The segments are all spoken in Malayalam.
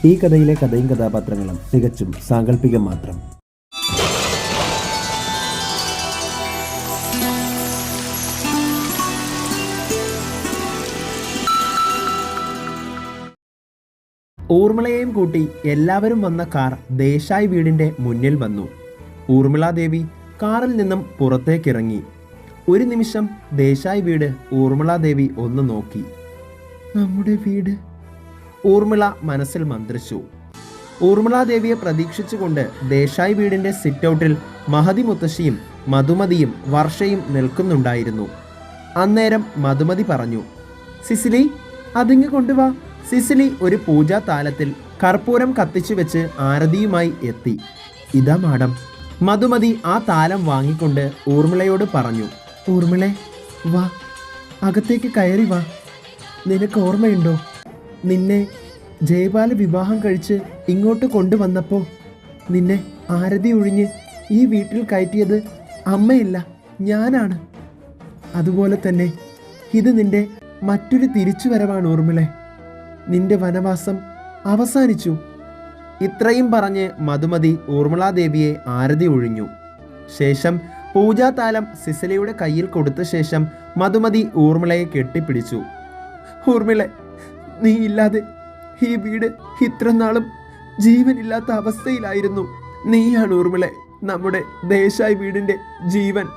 ഈ കഥയിലെ കഥയും കഥാപാത്രങ്ങളും തികച്ചും സാങ്കല്പികം മാത്രം. ഊർമിളയെയും കൂട്ടി എല്ലാവരും വന്ന കാർ ദേശായി വീടിന്റെ മുന്നിൽ വന്നു. ഊർമിളാദേവി കാറിൽ നിന്നും പുറത്തേക്കിറങ്ങി. ഒരു നിമിഷം ദേശായി വീട് ഊർമിളാദേവി ഒന്ന് നോക്കി. നമ്മുടെ വീട്, ഊർമിള മനസ്സിൽ മന്ത്രിച്ചു. ഊർമിളാദേവിയെ പ്രതീക്ഷിച്ചുകൊണ്ട് ദേശായി വീടിന്റെ സിറ്റൗട്ടിൽ മഹതി മുത്തശ്ശിയും മധുമതിയും വർഷയും നിൽക്കുന്നുണ്ടായിരുന്നു. അന്നേരം മധുമതി പറഞ്ഞു, സിസിലി അതിങ്ങ് കൊണ്ടുവാ. സിസിലി ഒരു പൂജാ താലത്തിൽ കർപ്പൂരം കത്തിച്ചു വെച്ച് ആരതിയുമായി എത്തി. ഇതാ മാഡം. മധുമതി ആ താലം വാങ്ങിക്കൊണ്ട് ഊർമിളയോട് പറഞ്ഞു, ഊർമിളെ വാ, അകത്തേക്ക് കയറി വാ. നിനക്ക് ഓർമ്മയുണ്ടോ, നിന്നെ ജയപാല വിവാഹം കഴിച്ച് ഇങ്ങോട്ട് കൊണ്ടുവന്നപ്പോൾ നിന്നെ ആരതി ഒഴിഞ്ഞ് ഈ വീട്ടിൽ കയറ്റിയത് അമ്മയല്ല, ഞാനാണ്. അതുപോലെ തന്നെ ഇത് നിന്റെ മറ്റൊരു തിരിച്ചുവരവാണ് ഊർമിളെ. നിന്റെ വനവാസം അവസാനിച്ചു. ഇത്രയും പറഞ്ഞ് മധുമതി ഊർമിളാദേവിയെ ആരതി ഒഴിഞ്ഞു. ശേഷം പൂജാതാലം സിസിലിയുടെ കയ്യിൽ കൊടുത്ത ശേഷം മധുമതി ഊർമിളയെ കെട്ടിപ്പിടിച്ചു. ഊർമിളെ, നീ ഇല്ലാതെ ഈ വീട് ഇത്ര നാളും ജീവനില്ലാത്ത അവസ്ഥയിലായിരുന്നു. നീയാണ് ഊർമിളെ നമ്മുടെ ദേശായി വീടിന്റെ ജീവൻ.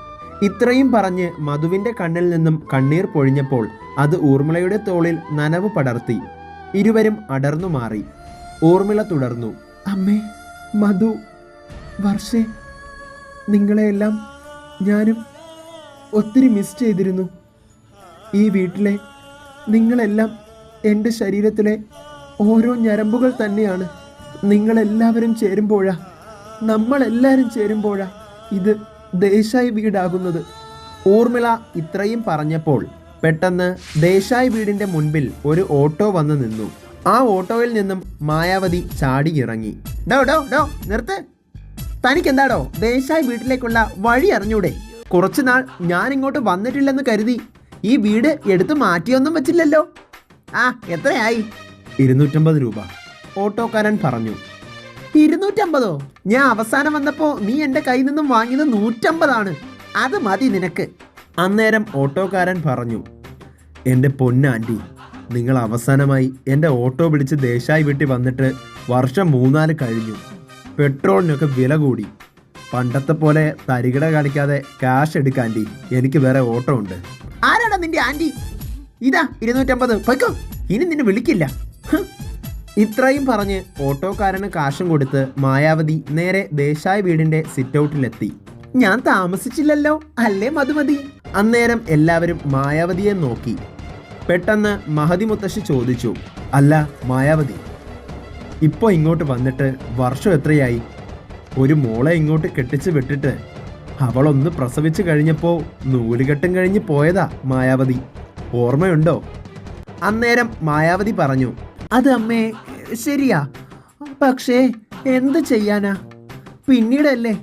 ഇത്രയും പറഞ്ഞ് മധുവിന്റെ കണ്ണിൽ നിന്നും കണ്ണീർ പൊഴിഞ്ഞപ്പോൾ അത് ഊർമിളയുടെ തോളിൽ നനവ് പടർത്തി. ഇരുവരും അടർന്നു മാറി. ഊർമിള തുടർന്നു, അമ്മേ, മധു, വർഷേ, നിങ്ങളെയെല്ലാം ഞാനും ഒത്തിരി മിസ് ചെയ്തിരുന്നു. ഈ വീട്ടിലെ നിങ്ങളെല്ലാം എൻ്റെ ശരീരത്തിലെ ഓരോ ഞരമ്പുകൾ തന്നെയാണ്. നിങ്ങളെല്ലാവരും ചേരുമ്പോഴാ, നമ്മളെല്ലാവരും ചേരുമ്പോഴാ ഇത് ദേശായി വീടാകുന്നത്. ഊർമിള ഇത്രയും പറഞ്ഞപ്പോൾ പെട്ടെന്ന് ദേശായി വീടിന്റെ മുൻപിൽ ഒരു ഓട്ടോ വന്ന് നിന്നു. ആ ഓട്ടോയിൽ നിന്നും മായാവതി ചാടിയിറങ്ങി. ഡോ ഡോ ഡോ നിർത്ത്. തനിക്കെന്താടോ ദേശായി വീട്ടിലേക്കുള്ള വഴി അറിഞ്ഞൂടെ? കുറച്ചുനാൾ ഞാൻ ഇങ്ങോട്ട് വന്നിട്ടില്ലെന്ന് കരുതി ഈ വീട് എടുത്തു മാറ്റിയൊന്നും വെച്ചില്ലല്ലോ. ആ, എത്രയായി? 250 രൂപ, ഓട്ടോക്കാരൻ പറഞ്ഞു. 250? ഞാൻ അവസാനം വന്നപ്പോ നീ എൻ്റെ കയ്യിൽ നിന്നും വാങ്ങിയത് 150. അത് മതി നിനക്ക്. അന്നേരം ഓട്ടോക്കാരൻ പറഞ്ഞു, എൻ്റെ പൊന്നാൻറ്റി, നിങ്ങൾ അവസാനമായി എൻ്റെ ഓട്ടോ പിടിച്ച് ദേശായി വീട്ടിൽ വന്നിട്ട് വർഷം 3-4 കഴിഞ്ഞു. പെട്രോളിനൊക്കെ വില കൂടി. പണ്ടത്തെ പോലെ തരികിട കാണിക്കാതെ ക്യാഷ് എടുക്കാൻറ്റി, എനിക്ക് വേറെ ഓട്ടോ ഉണ്ട്. ആരാടാ നിന്റെ ആൻറ്റി? ഇതാ 250, പൊയ്ക്കോ, ഇനി നിന്നെ വിളിക്കില്ല. ഇത്രയും പറഞ്ഞ് ഓട്ടോക്കാരന് കാശും കൊടുത്ത് മായാവതി നേരെ ദേശായി വീടിന്റെ സിറ്റൗട്ടിലെത്തി. ഞാൻ താമസിച്ചില്ലല്ലോ അല്ലേ മധുമതി? അന്നേരം എല്ലാവരും മായാവതിയെ നോക്കി. പെട്ടെന്ന് മഹതി മുത്തശ്ശി ചോദിച്ചു, അല്ല മായാവതി, ഇപ്പോൾ ഇങ്ങോട്ട് വന്നിട്ട് വർഷം എത്രയായി? ഒരു മോളെ ഇങ്ങോട്ട് കെട്ടിച്ച് വിട്ടിട്ട് അവളൊന്ന് പ്രസവിച്ച് കഴിഞ്ഞപ്പോൾ നൂലുകെട്ടും കഴിഞ്ഞ് പോയതാ മായാവതി, ഓർമ്മയുണ്ടോ? അന്നേരം മായാവതി പറഞ്ഞു, അത് അമ്മേ ശരിയാ, പക്ഷേ എന്ത് ചെയ്യാനാ? പിന്നീടല്ലേ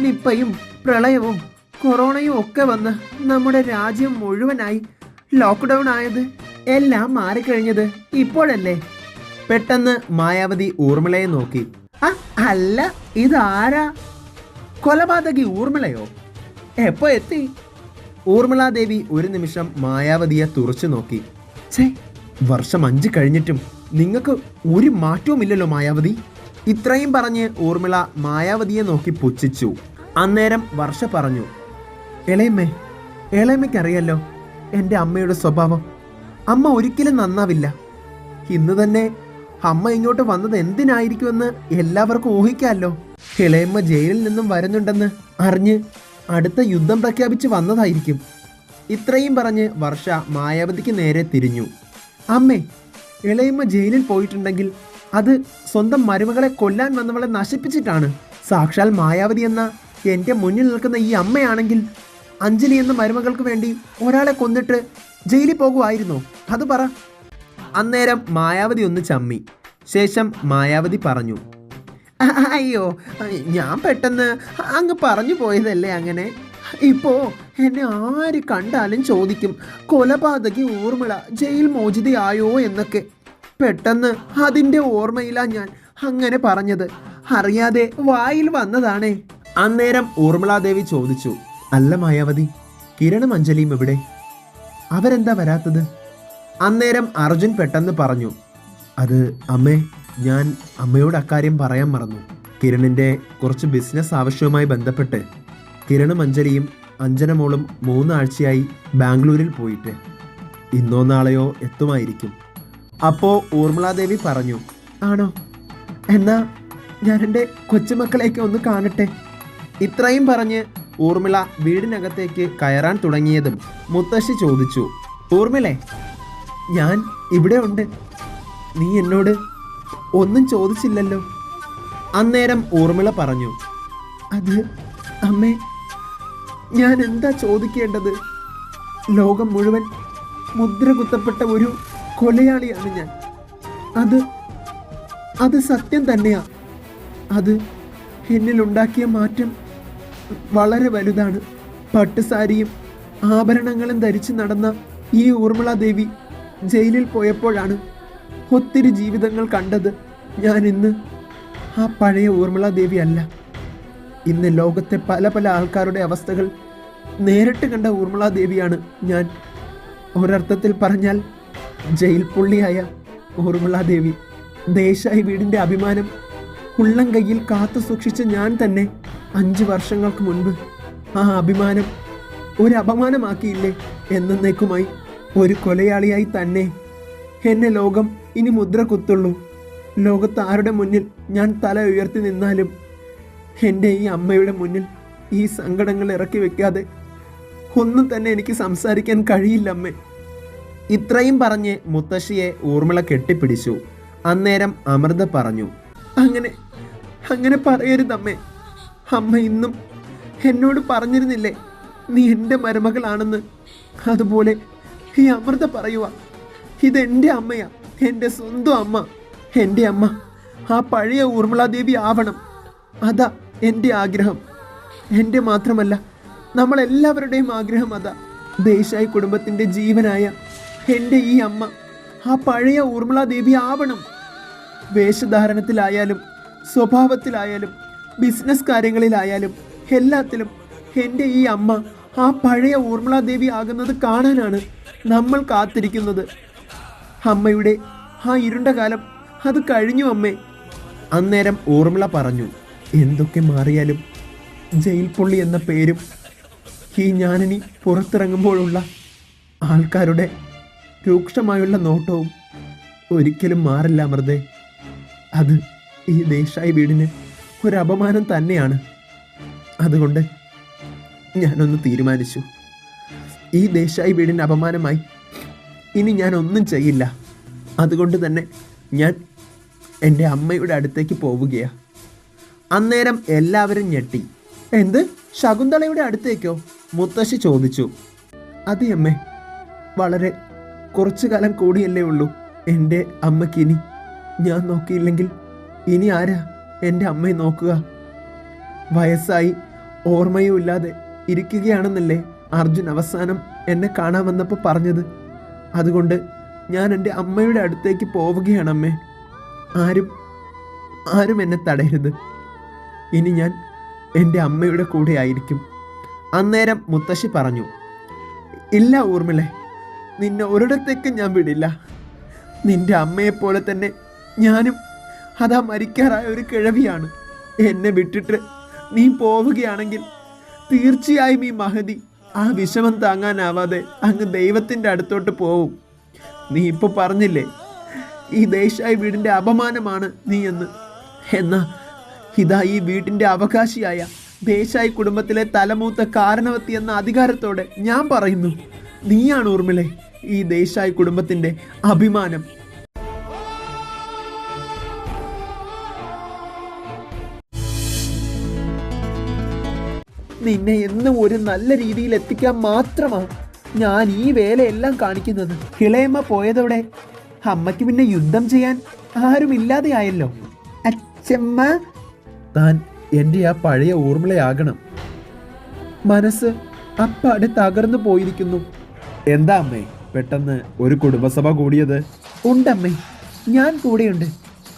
നിപ്പയും പ്രളയവും കൊറോണയും ഒക്കെ വന്ന് നമ്മുടെ രാജ്യം മുഴുവനായി ലോക്ക്ഡൗൺ ആയത്. എല്ലാം മാറിക്കഴിഞ്ഞത് ഇപ്പോഴല്ലേ? പെട്ടെന്ന് മായാവതി ഊർമിളയെ നോക്കി. അല്ല, ഇതാരാ? കൊലപാതകി ഊർമിളയോ? എപ്പോ എത്തി? ഊർമിളാദേവി ഒരു നിമിഷം മായാവതിയെ തുറച്ചു നോക്കി. ഛേ, വർഷം 5 കഴിഞ്ഞിട്ടും നിങ്ങൾക്ക് ഒരു മാറ്റവുമില്ലല്ലോ മായാവതി. ഇത്രയും പറഞ്ഞ് ഊർമിള മായാവതിയെ നോക്കി പുച്ഛിച്ചു. അന്നേരം വർഷ പറഞ്ഞു, ഇളയമ്മയ്ക്കറിയാലോ എൻ്റെ അമ്മയുടെ സ്വഭാവം. അമ്മ ഒരിക്കലും നന്നാവില്ല. ഇന്ന് തന്നെ അമ്മ ഇങ്ങോട്ട് വന്നത് എന്തിനായിരിക്കുമെന്ന് എല്ലാവർക്കും ഊഹിക്കാമല്ലോ. ഇളയമ്മ ജയിലിൽ നിന്നും വരുന്നുണ്ടെന്ന് അറിഞ്ഞ് അടുത്ത യുദ്ധം പ്രഖ്യാപിച്ച് വന്നതായിരിക്കും. ഇത്രയും പറഞ്ഞ് വർഷ മായാവതിക്ക് നേരെ തിരിഞ്ഞു. അമ്മേ, ഇളയമ്മ ജയിലിൽ പോയിട്ടുണ്ടെങ്കിൽ അത് സ്വന്തം മരുമകളെ കൊല്ലാൻ വന്നവളെ നശിപ്പിച്ചിട്ടാണ്. സാക്ഷാൽ മായാവതി എന്ന എൻ്റെ മുന്നിൽ നിൽക്കുന്ന ഈ അമ്മയാണെങ്കിൽ അഞ്ജലി എന്ന മരുമകൾക്ക് വേണ്ടി ഒരാളെ കൊന്നിട്ട് ജയിലിൽ പോകുമായിരുന്നോ? അത് പറ. അന്നേരം മായാവതി ഒന്ന് ചമ്മി. ശേഷം മായാവതി പറഞ്ഞു, അയ്യോ, ഞാൻ പെട്ടെന്ന് അങ്ങ് പറഞ്ഞു പോയതല്ലേ അങ്ങനെ. ഇപ്പോ എന്നെ ആര് കണ്ടാലും ചോദിക്കും, കൊലപാതകി ഊർമിള ജയിൽ മോചിതയായോ എന്നൊക്കെ. പെട്ടെന്ന് അതിൻ്റെ ഓർമ്മയിലാ ഞാൻ അങ്ങനെ പറഞ്ഞത്. അറിയാതെ വായിൽ വന്നതാണേ. അന്നേരം ഊർമിളാദേവി ചോദിച്ചു, അല്ല മായാവതി, കിരണും അഞ്ജലിയും എവിടെ? അവരെന്താ വരാത്തത്? അന്നേരം അർജുൻ പെട്ടെന്ന് പറഞ്ഞു, അത് അമ്മേ, ഞാൻ അമ്മയോട് അക്കാര്യം പറയാൻ മറന്നു. കിരണിൻ്റെ കുറച്ച് ബിസിനസ് ആവശ്യവുമായി ബന്ധപ്പെട്ട് കിരണും അഞ്ജലിയും അഞ്ജനമോളും 3 ആഴ്ചയായി ബാംഗ്ലൂരിൽ പോയിട്ട് ഇന്നോ നാളെയോ എത്തുമായിരിക്കും. അപ്പോൾ ഊർമിളാദേവി പറഞ്ഞു, ആണോ? എന്നാ ഞാൻ എൻ്റെ കൊച്ചുമക്കളെയൊക്കെ ഒന്ന് കാണട്ടെ. ഇത്രയും പറഞ്ഞ് ഊർമിള വീടിനകത്തേക്ക് കയറാൻ തുടങ്ങിയതും മുത്തശ്ശി ചോദിച്ചു, ഊർമിളേ, ഞാൻ ഇവിടെ ഉണ്ട്. നീ എന്നോട് ഒന്നും ചോദിച്ചില്ലല്ലോ. അന്നേരം ഊർമിള പറഞ്ഞു, അത് അമ്മേ, ഞാൻ എന്താ ചോദിക്കേണ്ടത്? ലോകം മുഴുവൻ മുദ്ര കുത്തപ്പെട്ട ഒരു കൊലയാളിയാണ് ഞാൻ. അത് സത്യം തന്നെയാ. അത് എന്നിലുണ്ടാക്കിയ മാറ്റം വളരെ വലുതാണ്. പട്ടുസാരിയും ആഭരണങ്ങളും ധരിച്ച് നടന്ന ഈ ഊർമിളാദേവി ജയിലിൽ പോയപ്പോഴാണ് ഒത്തിരി ജീവിതങ്ങൾ കണ്ടത്. ഞാൻ ഇന്ന് ആ പഴയ ഊർമിളാദേവി അല്ല. ഇന്ന് ലോകത്തെ പല പല ആൾക്കാരുടെ അവസ്ഥകൾ നേരിട്ട് കണ്ട ഊർമിളാദേവിയാണ് ഞാൻ. ഒരർത്ഥത്തിൽ പറഞ്ഞാൽ ജയിൽ പുള്ളിയായ ഊർമിളാദേവി. ദേശായി വീടിൻ്റെ അഭിമാനം ഉള്ളം കയ്യിൽ കാത്തു സൂക്ഷിച്ച ഞാൻ തന്നെ 5 വർഷങ്ങൾക്ക് മുൻപ് ആ അഭിമാനം ഒരു അപമാനമാക്കിയില്ലേ? എന്നേക്കുമായി ഒരു കൊലയാളിയായി തന്നെ എന്നെ ലോകം ഇനി മുദ്ര കുത്തുള്ളൂ. ലോകത്ത് ആരുടെ മുന്നിൽ ഞാൻ തല ഉയർത്തി നിന്നാലും എൻ്റെ ഈ അമ്മയുടെ മുന്നിൽ ഈ സങ്കടങ്ങൾ ഇറക്കി വെക്കാതെ ഒന്നും തന്നെ എനിക്ക് സംസാരിക്കാൻ കഴിയില്ല അമ്മേ. ഇത്രയും പറഞ്ഞ് മുത്തശ്ശിയെ ഊർമിള കെട്ടിപ്പിടിച്ചു. അന്നേരം അമൃത പറഞ്ഞു, അങ്ങനെ പറയരുതമ്മേ. അമ്മ ഇന്നും എന്നോട് പറഞ്ഞിരുന്നില്ലേ നീ എൻ്റെ മരുമകളാണെന്ന്? അതുപോലെ ഈ അമൃത പറയുക, ഇതെൻ്റെ അമ്മയാ, എൻ്റെ സ്വന്തം അമ്മ. എൻ്റെ അമ്മ ആ പഴയ ഊർമിളാദേവി ആവണം. അതാ എൻ്റെ ആഗ്രഹം. എൻ്റെ മാത്രമല്ല, നമ്മളെല്ലാവരുടെയും ആഗ്രഹം അതാ. ദേശായി കുടുംബത്തിൻ്റെ ജീവനായ എൻ്റെ ഈ അമ്മ ആ പഴയ ഊർമിളാദേവി ആവണം. വേഷധാരണത്തിലായാലും സ്വഭാവത്തിലായാലും ബിസിനസ് കാര്യങ്ങളിലായാലും എല്ലാത്തിലും എൻ്റെ ഈ അമ്മ ആ പഴയ ഊർമിളാദേവി ആകുന്നത് കാണാനാണ് നമ്മൾ കാത്തിരിക്കുന്നത്. അമ്മയുടെ ആ ഇരുണ്ട കാലം അത് കഴിഞ്ഞു അമ്മേ. അന്നേരം ഊർമിള പറഞ്ഞു, എന്തൊക്കെ മാറിയാലും ജയിൽ പുള്ളി എന്ന പേരും ഈ ഞാനിനി പുറത്തിറങ്ങുമ്പോഴുള്ള ആൾക്കാരുടെ രൂക്ഷമായുള്ള നോട്ടവും ഒരിക്കലും മാറില്ല അമൃതേ. അത് ഈ ദേശായി വീടിന് ഒരു അപമാനം തന്നെയാണ്. അതുകൊണ്ട് ഞാനൊന്ന് തീരുമാനിച്ചു. ഈ ദേശായി വീടിന് അപമാനമായി ഇനി ഞാൻ ഒന്നും ചെയ്യില്ല. അതുകൊണ്ട് തന്നെ ഞാൻ എൻ്റെ അമ്മയുടെ അടുത്തേക്ക് പോവുകയാണ്. അന്നേരം എല്ലാവരും ഞെട്ടി. എന്ത്, ശകുന്തളയുടെ അടുത്തേക്കോ? മുത്തശ്ശി ചോദിച്ചു. അതെ അമ്മേ, വളരെ കുറച്ചു കാലം കൂടിയല്ലേ ഉള്ളൂ എൻ്റെ അമ്മയ്ക്ക്. ഇനി ഞാൻ നോക്കിയില്ലെങ്കിൽ ഇനി ആരാ എൻ്റെ അമ്മയെ നോക്കുക? വയസ്സായി ഓർമ്മയും ഇല്ലാതെ ഇരിക്കുകയാണെന്നല്ലേ അർജുൻ അവസാനം എന്നെ കാണാൻ വന്നപ്പോൾ പറഞ്ഞത്. അതുകൊണ്ട് ഞാൻ എൻ്റെ അമ്മയുടെ അടുത്തേക്ക് പോവുകയാണ് അമ്മേ. ആരും എന്നെ തടയരുത്. ഇനി ഞാൻ എൻ്റെ അമ്മയുടെ കൂടെ ആയിരിക്കും. അന്നേരം മുത്തശ്ശി പറഞ്ഞു, ഇല്ല ഊർമിളെ, നിന്നെ ഒരിടത്തേക്ക് ഞാൻ വിടില്ല. നിന്റെ അമ്മയെപ്പോലെ തന്നെ ഞാനും അതാ മരിക്കാറായ ഒരു കിഴവിയാണ്. എന്നെ വിട്ടിട്ട് നീ പോവുകയാണെങ്കിൽ തീർച്ചയായും ഈ മഹതി ആ വിഷമം താങ്ങാനാവാതെ അങ്ങ് ദൈവത്തിൻ്റെ അടുത്തോട്ട് പോവും. നീ ഇപ്പോൾ പറഞ്ഞില്ലേ ഈ ദേശായി വീടിൻ്റെ അപമാനമാണ് നീ എന്ന്. എന്നാ ഇതാ ഈ വീട്ടിൻ്റെ അവകാശിയായ ദേശായി കുടുംബത്തിലെ തലമൂത്ത കാരണവത്തി എന്ന അധികാരത്തോടെ ഞാൻ പറയുന്നു, നീയാണ് ഊർമിളെ ഈ ദേശായി കുടുംബത്തിൻ്റെ അഭിമാനം. നിന്നെ എന്നും ഒരു നല്ല രീതിയിൽ എത്തിക്കാൻ മാത്രമാണ് ഞാൻ ഈ വേലയെല്ലാം കാണിക്കുന്നത്. ഇളയമ്മ പോയതോടെ അമ്മയ്ക്ക് പിന്നെ യുദ്ധം ചെയ്യാൻ ആരുമില്ലാതെയായല്ലോ. അച്ഛമ്മ, താൻ എൻ്റെ ആ പഴയ ഊർമിളയാകണം. മനസ്സ് അപ്പാടെ തകർന്നു പോയിരിക്കുന്നു. എന്താ അമ്മേ പെട്ടെന്ന് ഒരു കുടുംബസഭ കൂടിയത്? ഉണ്ടമ്മേ, ഞാൻ കൂടെയുണ്ട്.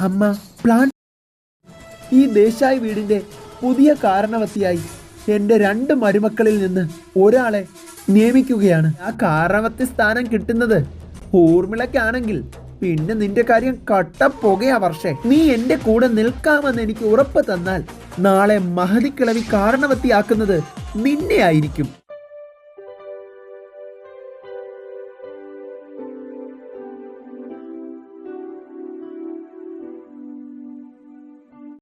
അമ്മ പ്ലാൻ. ഈ ദേശായി വീടിന്റെ പുതിയ കാരണവത്തിയായി എൻ്റെ 2 മരുമക്കളിൽ നിന്ന് ഒരാളെ നിയമിക്കുകയാണ്. ആ കാരണവത്തി സ്ഥാനം കിട്ടുന്നത് ഊർമിളയ്ക്കാണെങ്കിൽ പിന്നെ നിന്റെ കാര്യം കട്ടപ്പുകയാ വർഷേ. നീ എൻ്റെ കൂടെ നിൽക്കാമെന്ന് എനിക്ക് ഉറപ്പ് തന്നാൽ നാളെ മഹതിക്കിളവി കാരണവത്തിയാക്കുന്നത് നിന്നെ ആയിരിക്കും.